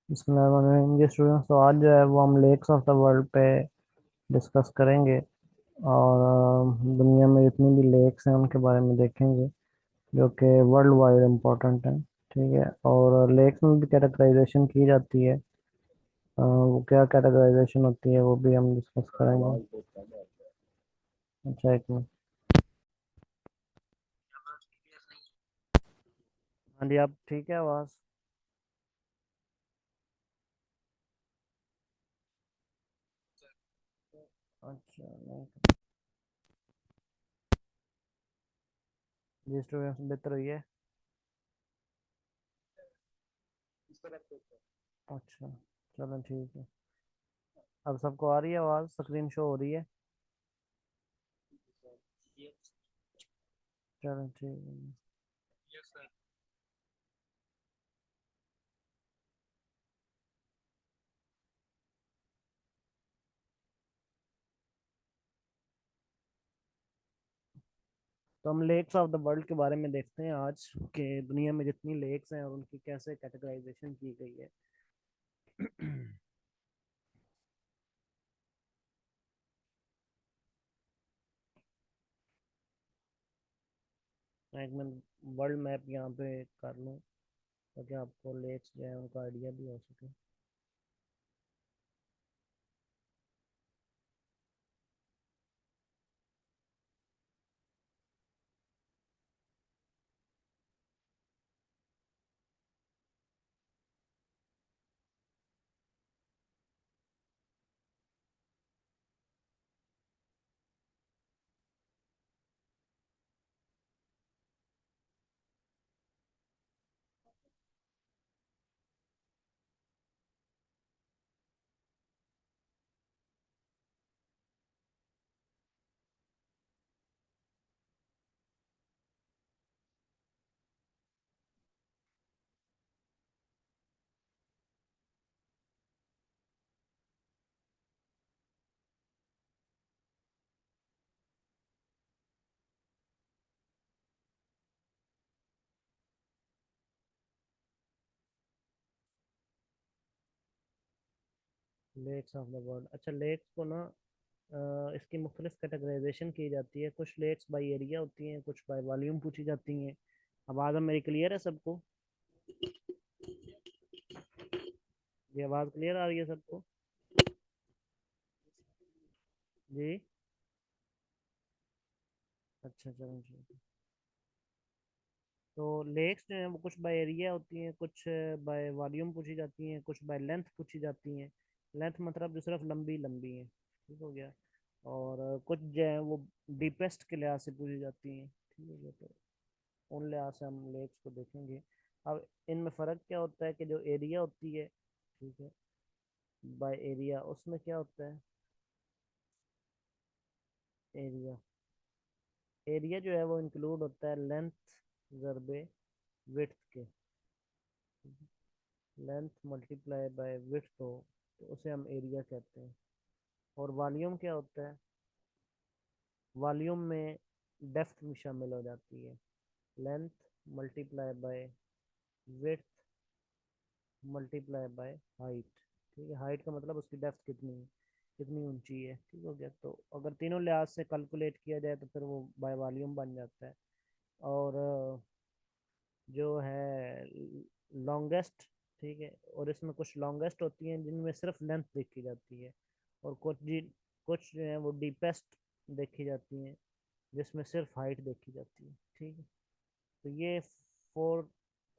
जी students, तो आज जो है वो हम लेक्स ऑफ द वर्ल्ड पे डिस्कस करेंगे। और दुनिया में जितनी भी लेक्स हैं उनके बारे में देखेंगे, जो कि वर्ल्ड वाइड इम्पोर्टेंट हैं। ठीक है, और लेक्स में भी कैटेगराइजेशन की जाती है। वो क्या कैटेगराइजेशन होती है वो भी हम डिस्कस करेंगे। अच्छा, एक मिनट। हाँ जी, आप ठीक है आवाज़? अच्छा, नहीं। जी स्टूडेंट्स, बेहतर हुई है। अच्छा, चलो ठीक है। अब सबको आ रही है आवाज़? स्क्रीन शो हो रही है? चलो ठीक है। तो हम लेक्स ऑफ द वर्ल्ड के बारे में देखते हैं आज, कि दुनिया में जितनी लेक्स हैं और उनकी कैसे कैटेगराइजेशन की गई है। मैं एक मिनट वर्ल्ड मैप यहाँ पे कर लूँ, ताकि आपको लेक्स जो है उनका आइडिया भी हो सके। लेक्स ऑफ द वर्ल्ड, अच्छा लेक्स को ना इसकी मुख्तलिफ कैटेगराइजेशन की जाती है। कुछ लेक्स बाई एरिया होती हैं, कुछ बाई वॉल्यूम पूछी जाती हैं। आवाज़ अब मेरी क्लियर है सबको? ये आवाज़ क्लियर आ रही है सबको? जी। अच्छा, चलो ठीक है। तो लेक्स जो हैं वो कुछ बाय एरिया होती हैं, कुछ बाय वॉल्यूम पूछी जाती हैं, कुछ बाय लेंथ पूछी जाती हैं। लेंथ मतलब जो सिर्फ लंबी लंबी है, ठीक हो गया। और कुछ जो है वो डीपेस्ट के लिहाज से पूछी जाती हैं, ठीक हो गया। तो उन लिहाज से हम लेक्स को देखेंगे। अब इनमें फ़र्क क्या होता है कि जो एरिया होती है, ठीक है, बाय एरिया उसमें क्या होता है? एरिया एरिया जो है वो इंक्लूड होता है लेंथ ज़रबे विड्थ के। लेंथ मल्टीप्लाई बाय विड्थ हो तो उसे हम एरिया कहते हैं। और वॉल्यूम क्या होता है? वॉल्यूम में डेप्थ भी शामिल हो जाती है। Length multiply by width multiply by height. ठीक है, हाइट का मतलब उसकी डेप्थ कितनी है, कितनी ऊंची है, ठीक हो गया। तो अगर तीनों लिहाज से कैलकुलेट किया जाए तो फिर वो बाय वॉल्यूम बन जाता है। और जो है लॉन्गेस्ट, ठीक है, और इसमें कुछ लॉन्गेस्ट होती हैं जिनमें सिर्फ लेंथ देखी जाती है। और कुछ जो है वो डीपेस्ट देखी जाती हैं, जिसमें सिर्फ हाइट देखी जाती है, ठीक है। तो ये फोर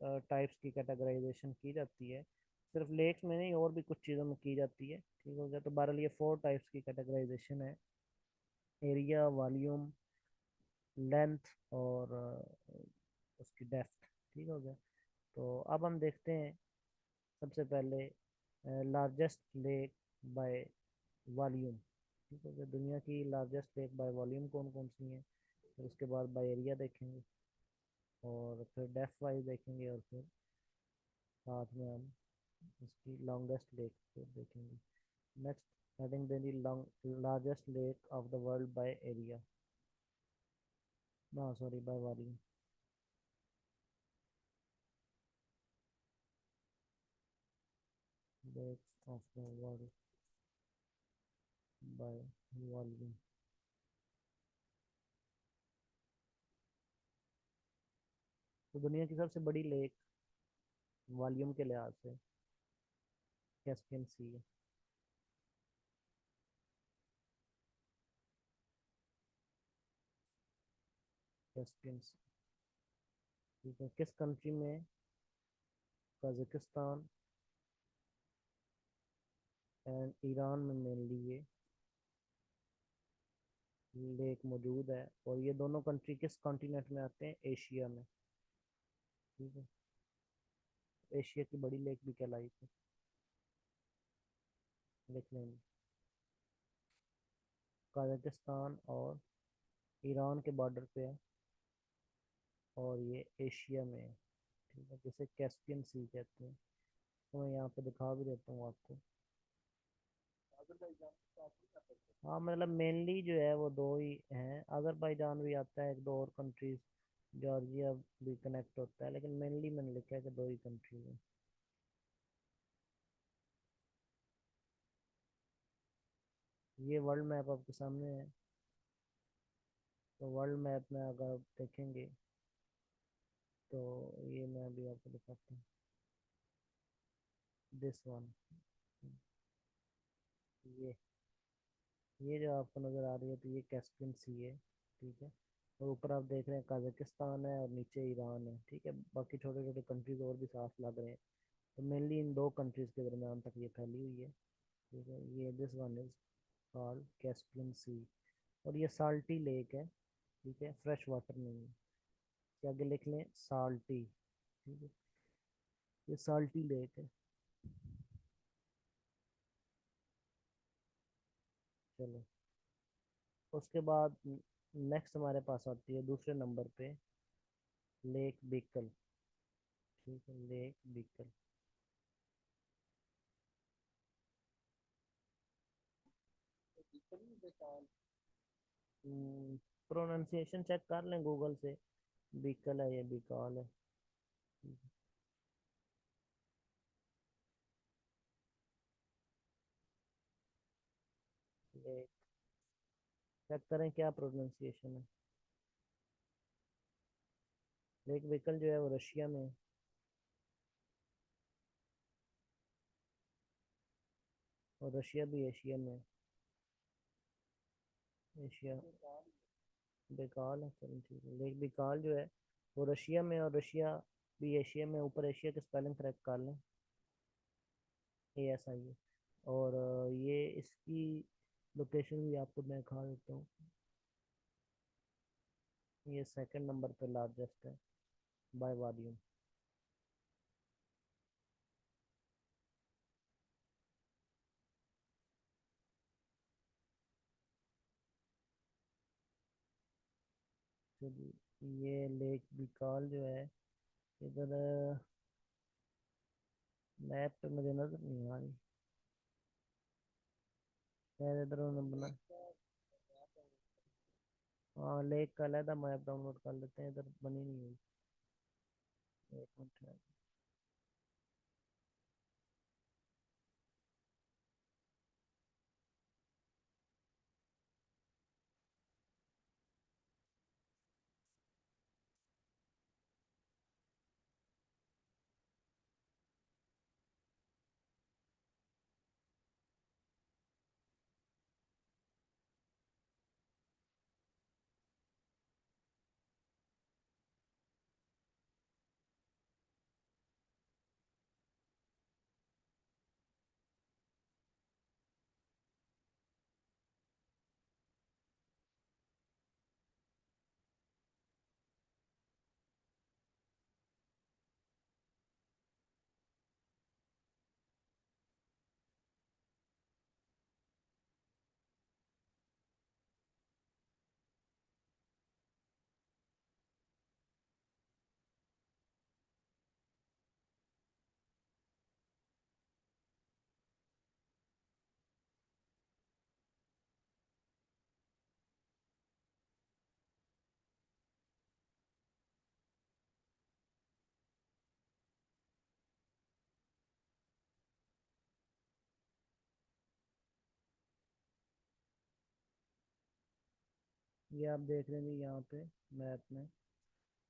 टाइप्स की कैटेगराइजेशन की जाती है। सिर्फ लेक्स में नहीं, और भी कुछ चीज़ों में की जाती है, ठीक हो गया। तो बहरहाल ये फोर टाइप्स की कैटेगराइजेशन है: एरिया, वॉल्यूम, लेंथ और उसकी डेप्थ, ठीक हो गया। तो अब हम देखते हैं सबसे पहले लार्जेस्ट लेक बाय वॉल्यूम, ठीक है। जो दुनिया की लार्जेस्ट लेक बाय वॉल्यूम कौन कौन सी हैं, फिर उसके बाद बाय एरिया देखेंगे, और फिर डेप्थ वाइज देखेंगे, और फिर साथ में हम इसकी लॉन्गेस्ट लेक को देखेंगे। नेक्स्ट हेडिंग देंगे largest lake of the world by area, ना sorry, by volume. lakes of the world by volume। तो दुनिया की सबसे बड़ी लेक वॉल्यूम के लिहाज से कैस्पियन सी है। कैस्पियन सी। ठीक है, किस कंट्री में कजाकिस्तान एंड ईरान में मेनली ये लेक मौजूद है, और ये दोनों कंट्री किस कॉन्टिनेंट में आते हैं? एशिया में। ठीक है, एशिया की बड़ी लेक भी कहलाई थी। लिख लेंगे, कजाकिस्तान और ईरान के बॉर्डर पे है, और ये एशिया में है। ठीक है, जिसे कैस्पियन सी कहते हैं। तो मैं यहाँ पे दिखा भी देता हूँ आपको। हाँ, मतलब मेनली जो है वो दो ही हैं, अजरबैजान भी आता है, एक दो और कंट्रीज, जॉर्जिया भी कनेक्ट होता है, लेकिन मेनली मैंने लिखा है कि दो ही कंट्रीज हैं। ये वर्ल्ड मैप आपके सामने है। तो वर्ल्ड मैप में अगर आप देखेंगे तो ये मैं अभी आपको दिखाता हूँ, दिस वन। ये ये जो आपको नज़र आ रही है, तो ये कैस्पियन सी है। ठीक है, और ऊपर आप देख रहे हैं कजाकिस्तान है और नीचे ईरान है। ठीक है, बाकी छोटे छोटे कंट्रीज और भी साथ लग रहे हैं। तो मेनली इन दो कंट्रीज के दरमियान तक ये फैली हुई है। ठीक है, ये this one is called Caspian Sea, और ये साल्टी लेक है। ठीक है, फ्रेश वाटर नहीं है। इसके आगे लिख लें साल्टी। ठीक है, ये साल्टी लेक है। चलो, उसके बाद नेक्स्ट हमारे पास आती है दूसरे नंबर पे लेक बिकल। ठीक है, लेक बिकल। प्रोनाउंसिएशन चेक कर लें गूगल से। बिकल है, ये बिकॉल है। लेक, चेक करें क्या प्रोनाउंसिएशन है। लेक बिकल जो है वो रशिया में है। और रशिया भी एशिया में है। एशिया, बेकाल है, चलो ठीक है। लेक बेकाल जो है वो रशिया में, और रशिया भी एशिया में। ऊपर एशिया के स्पेलिंग करेक्ट कर लें, ASI है। और ये इसकी लोकेशन भी आपको मैं दिखा देता हूँ। ये सेकंड नंबर पे लार्जेस्ट है बाय वॉल्यूम। ये लेक बिकाल जो है इधर मैप पे मुझे नजर नहीं आ रही। शायद इधर उन्होंने बना। हाँ, लेक का अलहदा मैप डाउनलोड कर लेते हैं, इधर बनी नहीं हुई। एक मिनट। ये आप देख रहे हैं यहाँ पे मैप में,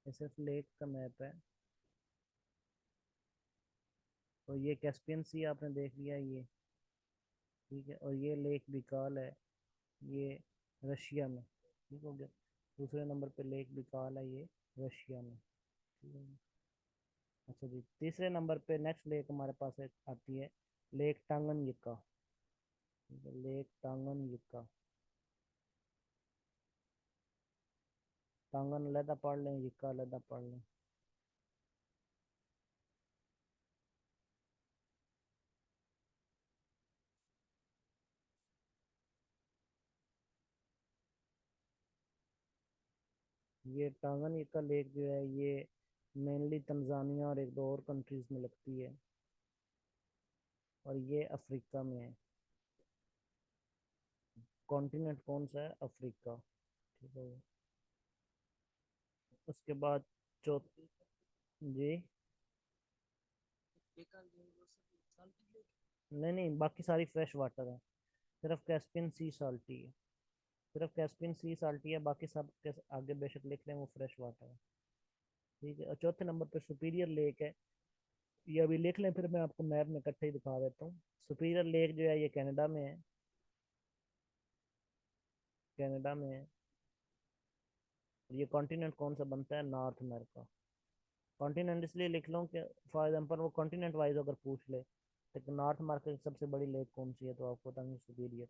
ये सिर्फ लेक का मैप है। और ये कैस्पियन सी आपने देख लिया ये, ठीक है। और ये लेक बिकाल है, ये रशिया में, ठीक हो गया। दूसरे नंबर पे लेक बिकाल है, ये रशिया में, ठीक है। अच्छा जी, तीसरे नंबर पे नेक्स्ट लेक हमारे पास एक आती है, लेक टांगनयिका, ठीक है, लेक टांगनयिका। टांगन अलहदा पढ़ लें, यिका अलहदा पढ़ लें। ये टांगनयिका लेक जो है ये मेनली तंजानिया और एक दो और कंट्रीज में लगती है, और ये अफ्रीका में है। कॉन्टिनेंट कौन सा है? अफ्रीका, ठीक है। उसके बाद चौथी, जी, नहीं नहीं, बाकी सारी फ्रेश वाटर है, सिर्फ कैस्पियन सी साल्टी है, सिर्फ कैस्पियन सी साल्टी है, बाकी सब के आगे बेशक लिख लें वो फ्रेश वाटर है, ठीक है। और चौथे नंबर पे सुपीरियर लेक है, ये अभी लिख लें, फिर मैं आपको मैप में इकट्ठे ही दिखा देता हूँ। सुपीरियर लेक जो है ये कनाडा में है, कनाडा में है। और ये कॉन्टिनेंट कौन सा बनता है? North America. कॉन्टिनेंट इसलिए लिख लो कि फॉर एग्जाम्पल वो कॉन्टिनेंट वाइज अगर पूछ ले, तो नॉर्थ अमेरिका की सबसे बड़ी लेक कौन सी है, तो आपको बताएंगे सुपीरियर,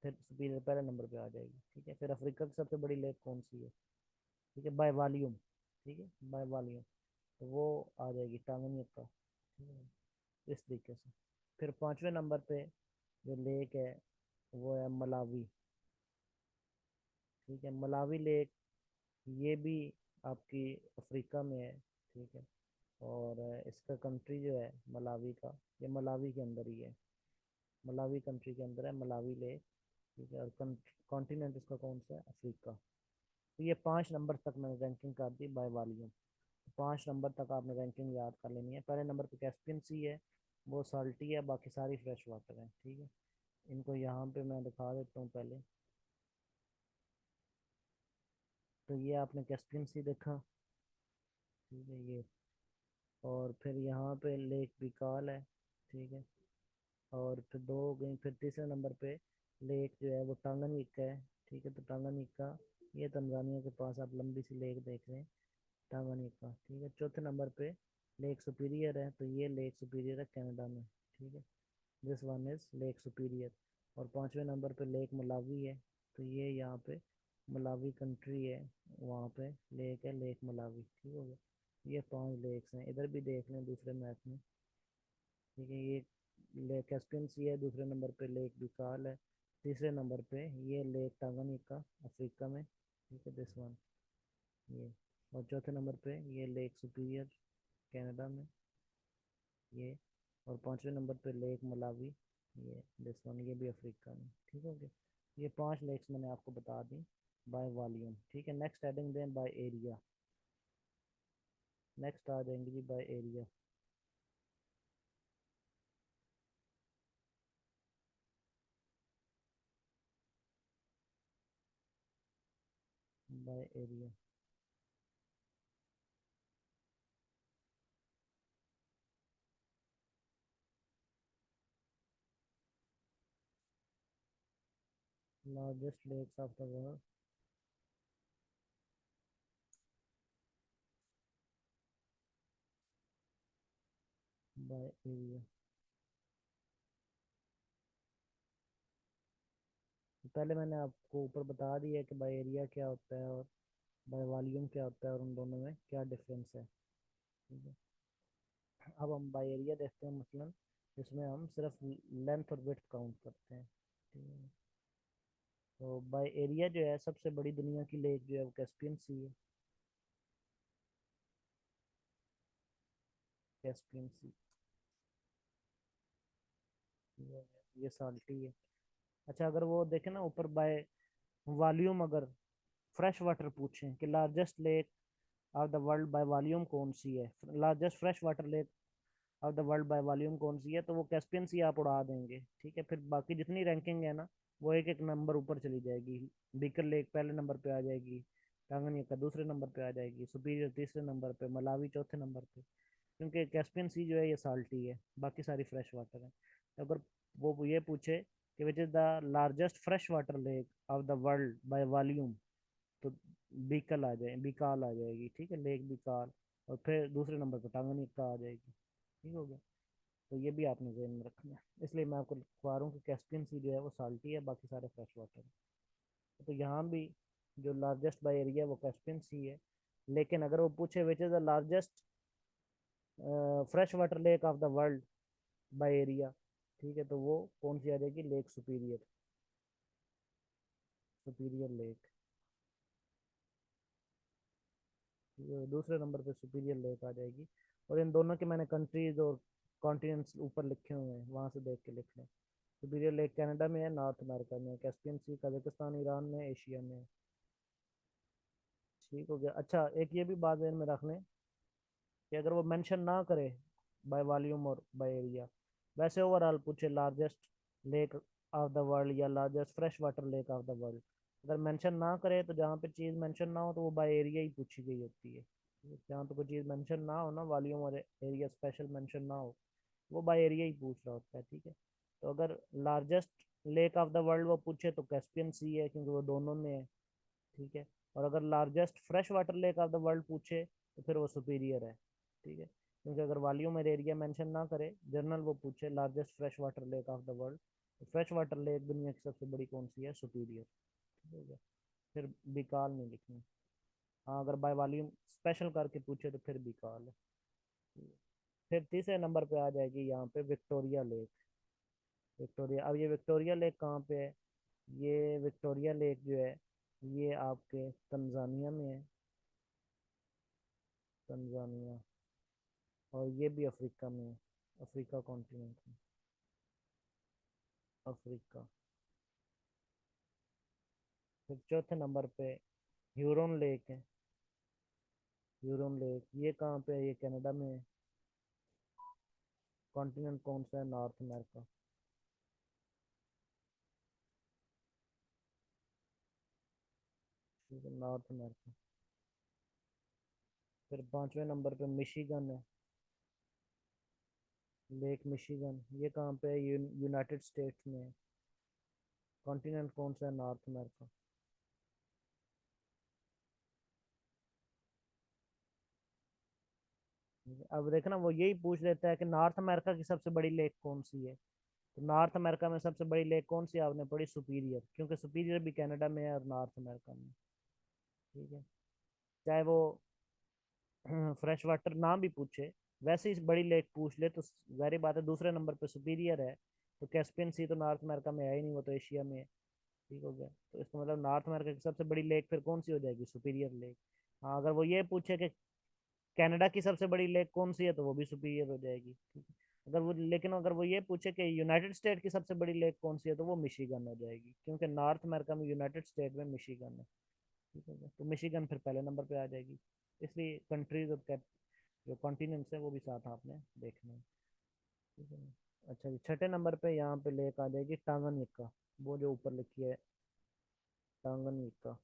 फिर सुपीरियर पहले नंबर पे आ जाएगी, ठीक है। फिर अफ्रीका की सबसे बड़ी लेक कौन सी है, ठीक है, बाय वॉल्यूम, ठीक है, बाय वॉल्यूम, तो वो आ जाएगी टांगनिका, ठीक है, इस तरीके से। फिर पांचवें नंबर पे जो लेक है वो है मलावी, ठीक है, मलावी लेक, ये भी आपकी अफ्रीका में है, ठीक है। और इसका कंट्री जो है मलावी का, ये मलावी के अंदर ही है, मलावी कंट्री के अंदर है मलावी लेक, ठीक है। और कॉन्टिनेंट इसका कौन सा है? अफ्रीका। तो ये 5 नंबर तक मैंने रैंकिंग कर दी बाय वॉल्यूम। 5 नंबर तक आपने रैंकिंग याद कर लेनी है। पहले नंबर पे कैस्पियन सी है, वो साल्टी है, बाकी सारी फ्रेश वाटर है, ठीक है। इनको यहाँ पे मैं दिखा देता हूँ पहले। तो ये आपने कैस्पियन सी देखा, ठीक है, ये। और फिर यहाँ पे लेक बिकाल है, ठीक है। और फिर दो हो गई, फिर तीसरे नंबर पे लेक जो है वो टांगनयिका है, ठीक है। तो टांगनयिका, ये तंजानिया के पास आप लंबी सी लेक देख रहे हैं, टांगनयिका, ठीक है। चौथे नंबर पे लेक सुपीरियर है, तो ये लेक सुपीरियर है कनाडा में, ठीक है, this one is lake superior. और पांचवें नंबर पे लेक मलावी है, तो ये यहाँ पे मलावी कंट्री है, वहाँ पे लेक है, लेक मलावी, ठीक हो गया। ये 5 लेक्स हैं, इधर भी देख लें दूसरे मैप में, ठीक है। ये लेक कैस्पियन सी है, दूसरे नंबर पे लेक बिकाल है, तीसरे नंबर पे ये लेक टांगानिका अफ्रीका में, ठीक है, दिस वन, ये। और चौथे नंबर पे ये लेक सुपीरियर कनाडा में, ये। और पांचवें नंबर पे लेक मलावी, ये दिस वन, ये भी अफ्रीका में, ठीक हो गया। ये 5 लेक्स मैंने आपको बता दी बाय वॉल्यूम, ठीक है। नेक्स्ट हेडिंग दें बाय एरिया, नेक्स्ट आ जाएंगे जी by area, by area. Largest lakes of the world by area. पहले मैंने आपको ऊपर बता दिया कि बाय एरिया क्या होता है और बाय वॉल्यूम क्या होता है, और उन दोनों में क्या डिफरेंस है, ठीक है। अब हम बाय एरिया देखते हैं, मसलन जिसमें हम सिर्फ लेंथ और विड्थ काउंट करते हैं, ठीक है। तो बाय एरिया जो है सबसे बड़ी दुनिया की लेक जो है वो कैस्पियन सी है, कैस्पियन सी, ये साल्टी है। अच्छा, अगर वो देखें ना ऊपर बाय वॉल्यूम, अगर फ्रेश वाटर पूछें कि largest lake of the world by volume कौन सी है, largest fresh water lake of the world by volume कौन सी है, तो वो कैस्पियन सी आप उड़ा देंगे, ठीक है। फिर बाकी जितनी रैंकिंग है ना, वो एक एक नंबर ऊपर चली जाएगी। बीकर लेक पहले नंबर पे आ जाएगी, टांगनिका दूसरे नंबर पे आ जाएगी, सुपीरियर तीसरे नंबर पे, मलावी चौथे नंबर पे। क्योंकि कैस्पियन सी जो है ये साल्टी है, बाकी सारी फ्रेश वाटर है। तो अगर वो ये पूछे कि which is the largest fresh water lake of the world by volume, तो बीकल आ जाए, बिकाल आ जाएगी, ठीक है, लेक बिकाल। और फिर दूसरे नंबर पर टांगनिका आ जाएगी। ठीक हो गया। तो ये भी आपने ध्यान में रखना है, इसलिए मैं आपको लिखवा रहा हूँ कि कैस्पियन सी जो है वो साल्टी है, बाकी सारे फ्रेश वाटर है। तो यहाँ भी जो लार्जेस्ट बाय एरिया वो कैस्पियन सी है। लेकिन अगर वो पूछे विच is the largest fresh water lake of the world by area, ठीक है, तो वो कौन सी आ जाएगी, लेक सुपीरियर, सुपीरियर लेक। दूसरे नंबर पे सुपीरियर लेक आ जाएगी। और इन दोनों के मैंने कंट्रीज और कॉन्टिनेंट्स ऊपर लिखे हुए हैं, वहां से देख के लिख लें। सुपीरियर लेक कनाडा में है, नॉर्थ अमेरिका में है। कैस्पियन सी कजाकिस्तान ईरान में, एशिया में है। ठीक हो गया। अच्छा, एक ये भी बात ध्यान में रख लें कि अगर वो मेंशन ना करे बाय वॉल्यूम और बाय एरिया, वैसे ओवरऑल पूछे largest lake of the world या largest fresh water lake of the world, अगर मेंशन ना करे तो जहाँ पे चीज़ मेंशन ना हो तो वो बाय एरिया ही पूछी गई होती है। जहाँ पे कोई चीज़ मेंशन ना हो ना, वॉल्यूम और एरिया स्पेशल मेंशन ना हो, वो बाय एरिया ही पूछ रहा होता है। ठीक है। तो अगर largest lake of the world वो पूछे तो कैस्पियन सी है, क्योंकि वो दोनों में है। ठीक है। और अगर largest fresh water lake of the world पूछे तो फिर वो सुपीरियर है। ठीक है। क्योंकि अगर वॉल्यूम और एरिया मेंशन ना करे, जनरल वो पूछे largest fresh water lake of the world, तो फ्रेश वाटर लेक दुनिया की सबसे बड़ी कौन सी है, सुपीरियर। ठीक हो गया। फिर बिकाल नहीं लिखनी। हाँ, अगर बाय वॉल्यूम स्पेशल करके पूछे तो फिर बिकाल है। फिर तीसरे नंबर पे आ जाएगी यहाँ पे विक्टोरिया लेक। विक्टोरिया, अब ये विक्टोरिया लेक कहाँ पे है, ये विक्टोरिया लेक जो है ये आपके तंजानिया में है, तंजानिया। और ये भी अफ्रीका में है, अफ्रीका कॉन्टिनेंट में, अफ्रीका। फिर चौथे नंबर पे ह्यूरोन लेक है, ह्यूरोन लेक ये कहाँ पे है, ये कनाडा में है। कॉन्टिनेंट कौन सा है, नॉर्थ अमेरिका। ठीक है, नॉर्थ अमेरिका। फिर पांचवें नंबर पे मिशिगन है, लेक मिशिगन, ये कहाँ पे है, यूनाइटेड स्टेट्स में है। कॉन्टिनेंट कौन सा है, नॉर्थ अमेरिका। अब देखना वो यही पूछ लेता है कि नॉर्थ अमेरिका की सबसे बड़ी लेक कौन सी है। तो नॉर्थ अमेरिका में सबसे बड़ी लेक कौन सी है, आपने पढ़ी, सुपीरियर, क्योंकि सुपीरियर भी कनाडा में है और नॉर्थ अमेरिका में। ठीक है। चाहे वो फ्रेश वाटर ना भी पूछे, वैसे ही बड़ी लेक पूछ ले तो जाहिर बात है दूसरे नंबर पे सुपीरियर है। तो कैस्पियन सी तो नॉर्थ अमेरिका में है ही नहीं, वो तो एशिया में है। ठीक हो गया। तो इसका मतलब नॉर्थ अमेरिका की सबसे बड़ी लेक फिर कौन सी हो जाएगी, सुपीरियर लेक। हाँ, अगर वो ये पूछे कि कनाडा की सबसे बड़ी लेक कौन सी है, तो वो भी सुपीरियर हो जाएगी। ठीक है। अगर वो, लेकिन अगर वो ये पूछे कि यूनाइटेड स्टेट की सबसे बड़ी लेक कौन सी है, तो वो मिशिगन हो जाएगी, क्योंकि नॉर्थ अमेरिका में यूनाइटेड स्टेट में मिशिगन है। ठीक है। तो मिशिगन फिर पहले नंबर पे आ जाएगी। इसलिए कंट्रीज और जो कॉन्टिनेंट्स है वो भी साथ आपने देखने हैं। ठीक है। अच्छा जी, छठे नंबर पे यहाँ पे लेक आ जाएगी टांगनयिका, वो जो ऊपर लिखी है, टांगनयिका।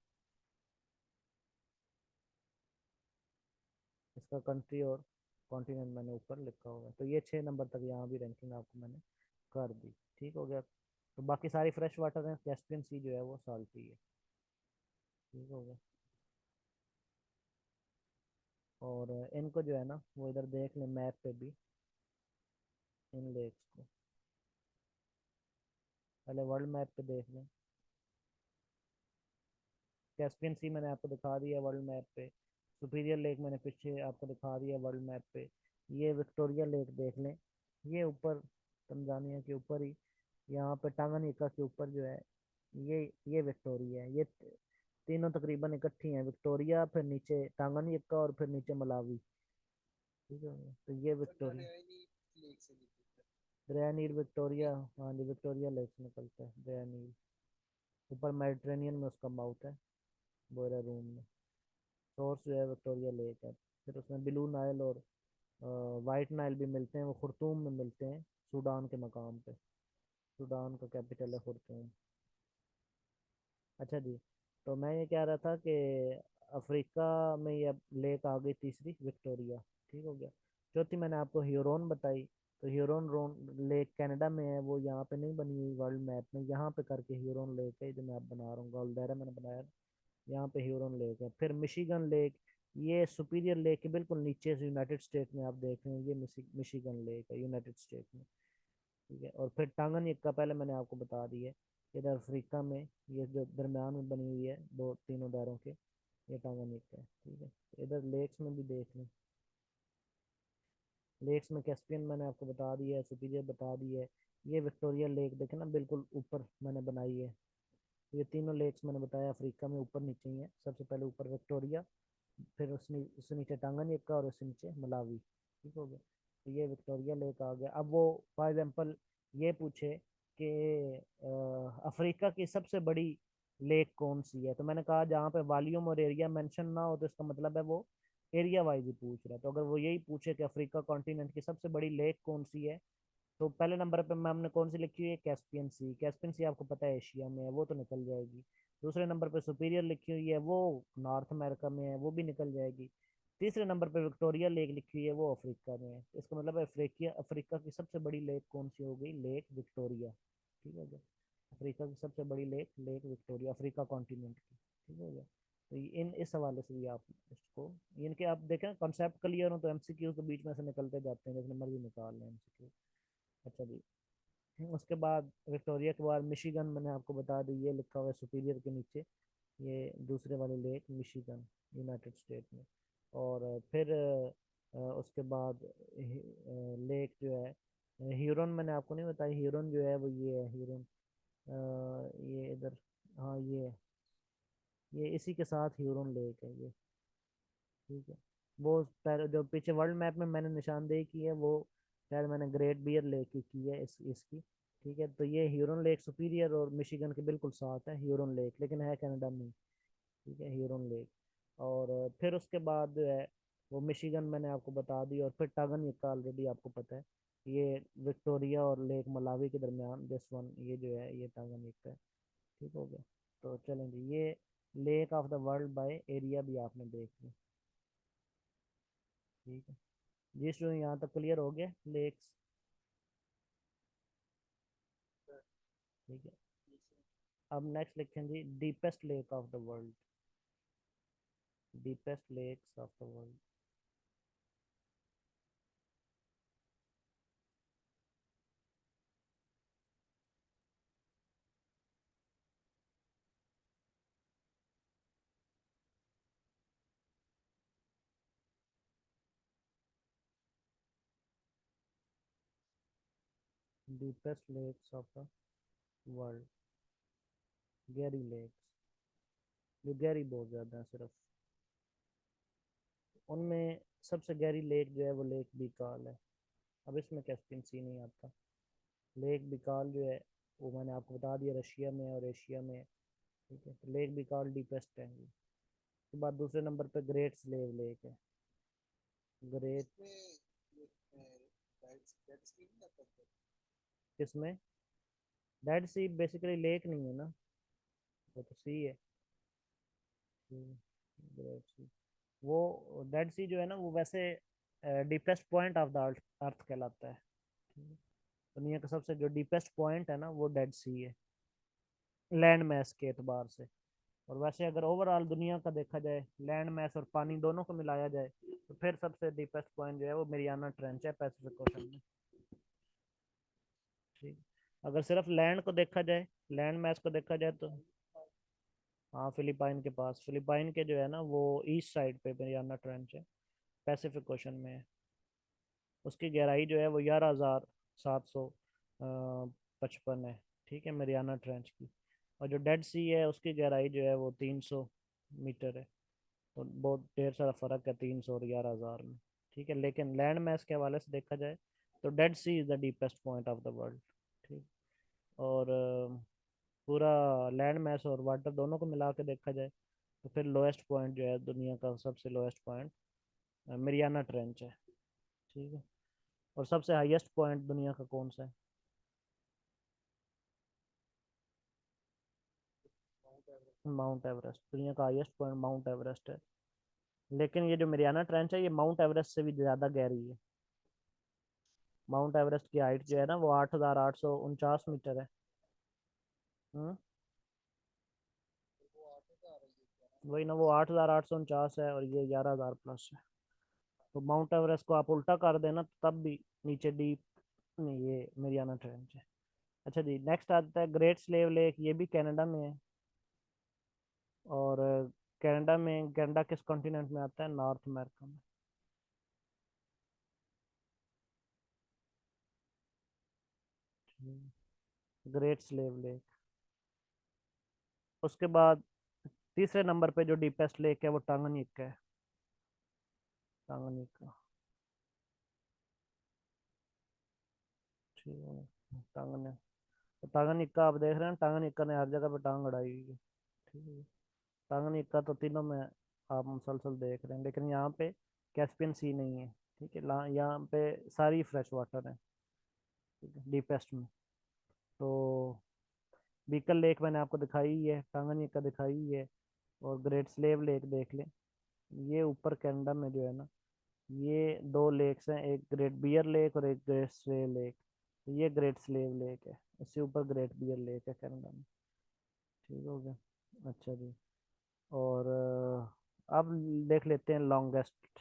इसका कंट्री और कॉन्टिनेंट मैंने ऊपर लिखा हुआ है। तो ये 6 नंबर तक यहाँ भी रैंकिंग आपको मैंने कर दी। ठीक हो गया। तो बाकी सारी फ्रेश वाटर है, कैस्पियन सी जो है वो साल्टी है। ठीक हो गया। और इनको जो है ना वो इधर देख लें मैप पे भी, इन लेक्स को पहले वर्ल्ड मैप पे देख लें। कैस्पियन सी मैंने आपको दिखा दिया वर्ल्ड मैप पे। सुपीरियर लेक मैंने पीछे आपको दिखा दिया वर्ल्ड मैप पे। ये विक्टोरिया लेक देख लें, ये ऊपर तंजानिया के ऊपर ही, यहाँ पे टांगानिका के ऊपर जो है, ये विक्टोरिया है। ये तीनों तकरीबन इकट्ठी हैं, विक्टोरिया फिर नीचे टांगानिका और फिर नीचे मलावी। ठीक है। तो ये विक्टोरिया, दरिया नील विक्टोरिया। हाँ जी, विक्टोरिया लेक से निकलता है दरिया नील। ऊपर मेडिटेरेनियन में उसका माउथ है, बोरा रूम में। सोर्स जो है विक्टोरिया लेक है। फिर उसमें ब्लू नाइल और वाइट नाइल भी मिलते हैं, वो खुर्तूम में मिलते हैं, सूडान के मकाम पे। सूडान का कैपिटल है खुर्तूम। अच्छा जी, तो मैं ये कह रहा था कि अफ्रीका में ये लेक आ गई तीसरी, विक्टोरिया। ठीक हो गया। चौथी मैंने आपको ह्यूरोन बताई। तो ह्यूरोन रोन लेक कनाडा में है, वो यहाँ पे नहीं बनी हुई वर्ल्ड मैप में, यहाँ पे करके ह्यूरोन लेक है जो मैं आप बना रहा हूँ, गोल्डेरा मैंने बनाया, यहाँ पे ह्यूरोन लेक है। फिर मिशिगन लेक, ये सुपीरियर लेक के बिल्कुल नीचे से यूनाइटेड स्टेट में आप देख रहे हैं, ये मिशिगन लेक है यूनाइटेड स्टेट में। ठीक है। और फिर टांगानिका पहले मैंने आपको बता दी है, इधर अफ्रीका में, ये जो दरम्यान में बनी हुई है दो तीनों दायरों के, ये टांगानिका है। ठीक है। इधर लेक्स में भी देख लें, लेक्स में कैस्पियन मैंने आपको बता दिया है, सुपीरियर बता दी है। ये विक्टोरिया लेक देखे ना, बिल्कुल ऊपर मैंने बनाई है। ये तीनों लेक्स मैंने बताया अफ्रीका में ऊपर नीचे ही है। सबसे पहले ऊपर विक्टोरिया, फिर उससे नीचे टांगानिका और उससे नीचे मलावी। ठीक हो गया। तो ये विक्टोरिया लेक आ गया। अब वो फॉर एग्जांपल ये पूछे कि अफ्रीका की सबसे बड़ी लेक कौन सी है, तो मैंने कहा जहाँ पे वॉल्यूम और एरिया मेंशन ना हो तो इसका मतलब है वो एरिया वाइज ही पूछ रहा है। तो अगर वो यही पूछे कि अफ्रीका कॉन्टिनेंट की सबसे बड़ी लेक कौन सी है, तो पहले नंबर पे मैं हमने कौन सी लिखी हुई है, कैस्पियन सी। कैस्पियन सी आपको पता है एशिया में है, वो तो निकल जाएगी। दूसरे नंबर पे सुपीरियर लिखी हुई है, वो नॉर्थ अमेरिका में है, वो भी निकल जाएगी। तीसरे नंबर पे विक्टोरिया लेक लिखी हुई है, वो अफ्रीका में है। इसका मतलब है अफ्रीका अफ्रीका की सबसे बड़ी लेक कौन सी हो गई, लेक विक्टोरिया। ठीक है क्या? अफ्रीका की सबसे बड़ी lake, lake Victoria, Africa continent की। ठीक है क्या? तो इन इस हवाले से भी आप इसको, इनके आप देखें कॉन्सेप्ट क्लियर हो तो एमसीक्यू तो बीच में से निकलते जाते हैं, जैसे मर्जी निकाल लें एमसीक्यू। अच्छा जी। उसके बाद विक्टोरिया के बाद मिशिगन मैंने आपको बता दी, ये लिखा हुआ है सुपीरियर के नीचे, ये दूसरे वाले लेक मिशिगन, यूनाइटेड स्टेट में। और फिर उसके बाद लेक जो है ह्यूरन, मैंने आपको नहीं बताया, ह्यूरन जो है वो ये है ह्यूरन, ये इधर, हाँ ये इसी के साथ ह्यूरन लेक है ये। ठीक है। वो जो पीछे वर्ल्ड मैप में मैंने निशानदेही की है, वो शायद मैंने ग्रेट बियर लेक की है इसकी। ठीक है। तो ये ह्यूरन लेक सुपीरियर और मिशिगन के बिल्कुल साथ है ह्यूरन लेक, लेकिन है कनाडा में। ठीक है, ह्यूरन लेक। और फिर उसके बाद जो है वो मिशिगन मैंने आपको बता दी, और फिर टांगन ऑलरेडी आपको पता है, ये विक्टोरिया और लेक मलावी के दरमियान दिस वन, ये जो है ये टांगन है। ठीक हो गया। तो चलें जी, ये lake of the world by area भी आपने देख ली। ठीक है जी, स्टूडेंट यहाँ तक क्लियर हो गया लेक्स। ठीक है। अब नेक्स्ट लिखें जी, deepest lake of the world, deepest lakes of the world. Deepest lakes of the world, गहरी लेक्स, जो गहरी बहुत ज़्यादा है सिर्फ, उनमें सबसे गहरी लेक जो है वो लेक बिकाल है। अब इसमें कैस्पियन सी नहीं आता। लेक बिकाल जो है वो मैंने आपको बता दिया, रशिया में और एशिया में है। ठीक है। तो लेक बिकाल डीपेस्ट है। उसके बाद दूसरे नंबर पे ग्रेट स्लेव लेक है। ग्रेट, किसमें? डेड सी बेसिकली लेक नहीं है ना, वो तो सी है। ग्रेट सी, वो डेड सी जो है ना वो वैसे deepest point of the earth earth कहलाता है। दुनिया का सबसे जो डीपेस्ट पॉइंट है ना वो डेड सी है, लैंड मैस के एतबार से। और वैसे अगर ओवरऑल दुनिया का देखा जाए, लैंड मैस और पानी दोनों को मिलाया जाए, तो फिर सबसे डीपेस्ट पॉइंट जो है वो मेरियाना ट्रेंच है, पैसिफिक ओशन में। ठीक। अगर सिर्फ लैंड को देखा जाए, लैंड मैस को देखा जाए तो, हाँ फिलिपाइन के पास, फिलिपाइन के जो है ना वो ईस्ट साइड पे मेरियाना ट्रेंच है, पैसिफिक ओशन में है। उसकी गहराई जो है वो 11,755 है। ठीक है, मेरियाना ट्रेंच की। और जो डेड सी है उसकी गहराई जो है वो 300 मीटर है। तो बहुत ढेर सारा फर्क है 300 और 11,000 में। ठीक है। लेकिन लैंड मैस के हवाले से देखा जाए तो Dead Sea is the deepest point of the world. ठीक। और पूरा लैंड मैस और वाटर दोनों को मिला के देखा जाए तो फिर लोएस्ट पॉइंट जो है दुनिया का सबसे लोएस्ट पॉइंट मेरियाना ट्रेंच है। ठीक है। और सबसे हाईएस्ट पॉइंट दुनिया का कौन सा है? माउंट एवरेस्ट, दुनिया का हाईएस्ट पॉइंट माउंट एवरेस्ट है। लेकिन ये जो मरियाना ट्रेंच है ये माउंट एवरेस्ट से भी ज़्यादा गहरी है। माउंट एवरेस्ट की हाइट जो है ना वो 8,849 मीटर है। हम्म। वही ना, वो 8,849 है और ये 11,000 प्लस है। तो माउंट एवरेस्ट को आप उल्टा कर देना तब भी नीचे डीप नहीं, ये मरियाना ट्रेंच है। अच्छा जी, नेक्स्ट आता है ग्रेट स्लेव लेक, ये भी कनाडा में है। और कनाडा किस कॉन्टिनेंट में आता है? नॉर्थ अमेरिका में। Great slave lake. उसके बाद तीसरे नंबर पे जो डीपेस्ट लेक है वो टांगनीक है। टांगनीका। ठीक है। टांगने टांगनीका आप देख रहे हैं, टांगनीका ने हर जगह पे टांग अड़ाई हुई है। ठीक है। टांगनीका तो तीनों में आप मुसलसल देख रहे हैं, लेकिन यहाँ पे कैस्पियन सी नहीं है। ठीक है, यहाँ पे सारी फ्रेश वाटर है। ठीक है, डीपेस्ट में। तो बीकल लेक मैंने आपको दिखाई ही है, टांगनीका दिखाई ही है, और ग्रेट स्लेव लेक देख लें। ये ऊपर कनाडा में जो है ना, ये दो लेक्स हैं, एक ग्रेट बियर लेक और एक ग्रेट स्लेव लेक। ये ग्रेट स्लेव लेक है, इससे ऊपर ग्रेट बियर लेक है कनाडा में। ठीक हो गया। अच्छा जी। और अब देख लेते हैं लॉन्गेस्ट,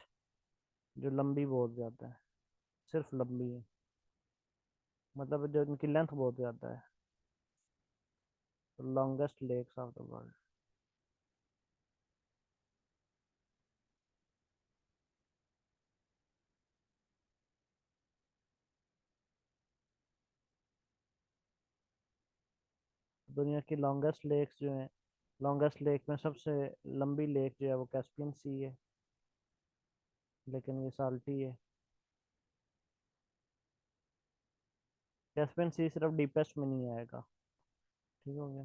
जो लंबी बहुत ज़्यादा है, सिर्फ लंबी है, मतलब जो इनकी लेंथ बहुत ज़्यादा है। तो longest lakes of the world. दुनिया की लॉन्गेस्ट लेक्स जो हैं, लॉन्गेस्ट लेक में सबसे लंबी लेक जो है वो कैस्पियन सी है, लेकिन ये साल्टी है। कैस्पियन सी सिर्फ डीपेस्ट में नहीं आएगा। ठीक हो गया।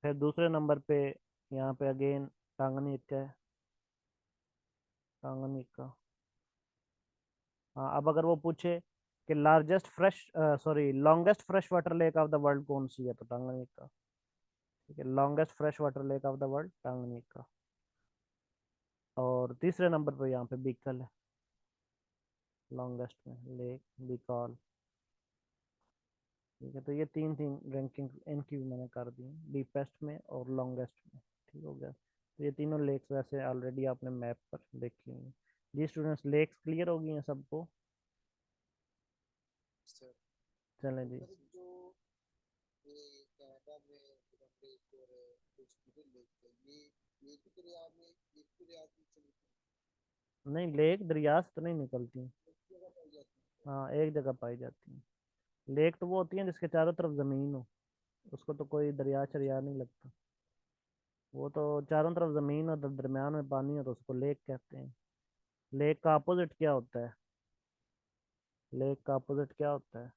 फिर दूसरे नंबर पे यहाँ पे अगेन टांगनीक है। टांगनीक का। हाँ, अब अगर वो पूछे कि largest fresh sorry longest fresh water lake of the world कौन सी है, तो टांगनीक का। ठीक है, longest fresh water lake of the world Tanganyika. और तीसरे नंबर पे यहाँ पे बीकल है, लॉन्गेस्ट में लेक बीकॉल। ठीक है, तो ये तीन तीन रैंकिंग इनकी भी मैंने कर दी, डीपेस्ट में और लॉन्गेस्ट में। ठीक हो गया। तो ये तीनों लेक्स वैसे ऑलरेडी आपने मैप पर देखी होंगी। जी स्टूडेंट्स, लेक्स क्लियर हो गई हैं सबको? चलें जी। नहीं, लेक दरिया से तो नहीं निकलती। हाँ, एक जगह पाई जाती है। लेक तो वो होती है जिसके चारों तरफ जमीन हो, उसको तो कोई दरिया चरिया नहीं लगता। वो तो चारों तरफ जमीन हो तो दरमियान में पानी हो तो उसको लेक कहते हैं। लेक का अपोजिट क्या होता है? लेक का अपोजिट क्या होता है?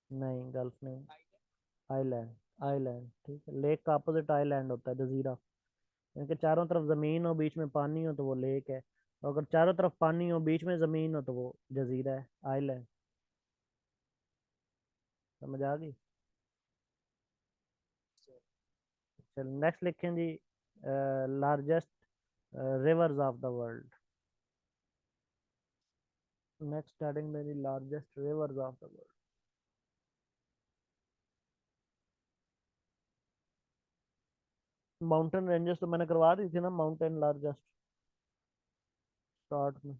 नहीं, गल्फ नहीं। आइलैंड। आइलैंड, ठीक है, लेक का अपोजिट आइलैंड होता है, जजीरा। इनके चारों तरफ जमीन हो बीच में पानी हो तो वो लेक है, और अगर चारों तरफ पानी हो बीच में जमीन हो तो वो जजीरा है, आइलैंड। समझ आ गई? चल नेक्स्ट लिखें जी, largest rivers of the world. Next heading मेरी largest rivers of the world. Mountain ranges तो मैंने करवा दी थी ना, माउंटेन लार्जेस्ट स्टार्ट में।